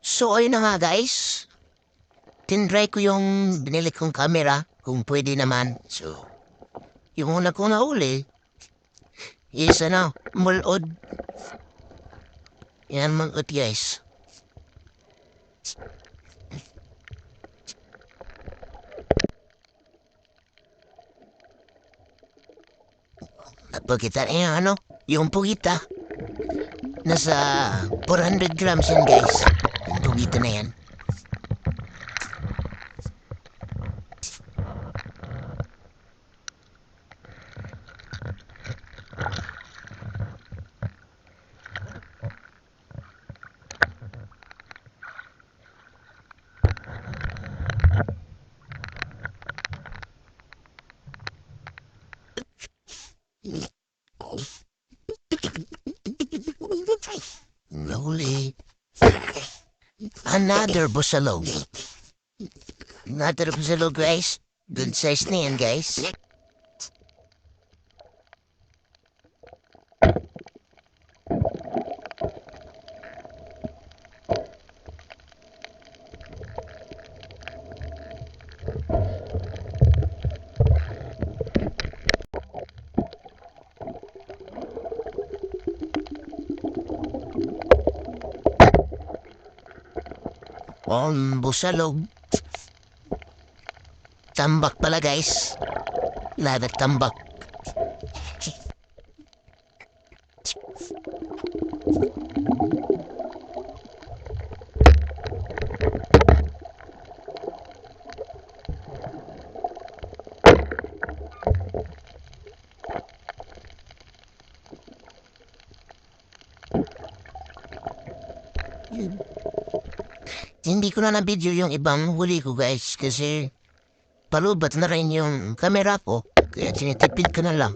So ayun na nga guys, tinry ko yung binili kong camera kung pwede naman. So, yung una ko nahuli is mulod. Yan mga guys. Pagkita niya yung pugita. Nasa 400 grams yan guys. Yung pugita na yan. Nahuli. Another busalog. Another busalog guys. Good size na yan guys. Busalog. Tambak pala guys. Ladat tambak. Hindi ko na na-video yung ibang huli ko guys kasi palubat na rin yung camera ko kaya tinitipid ko na lang.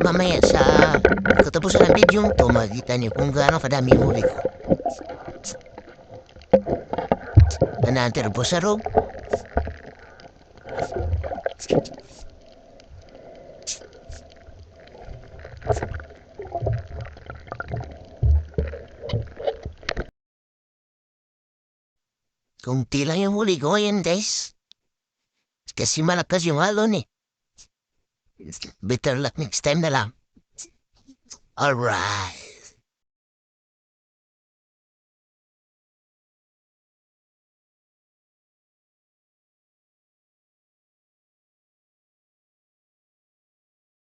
Mamaya sa katapusan ng video to makikita niyo kung gaano kadami yung huli ko. Another busarog. Kung tila yung huli ko yan guys. Kasi malakas yung alon eh. Better luck next time na lang. Alright.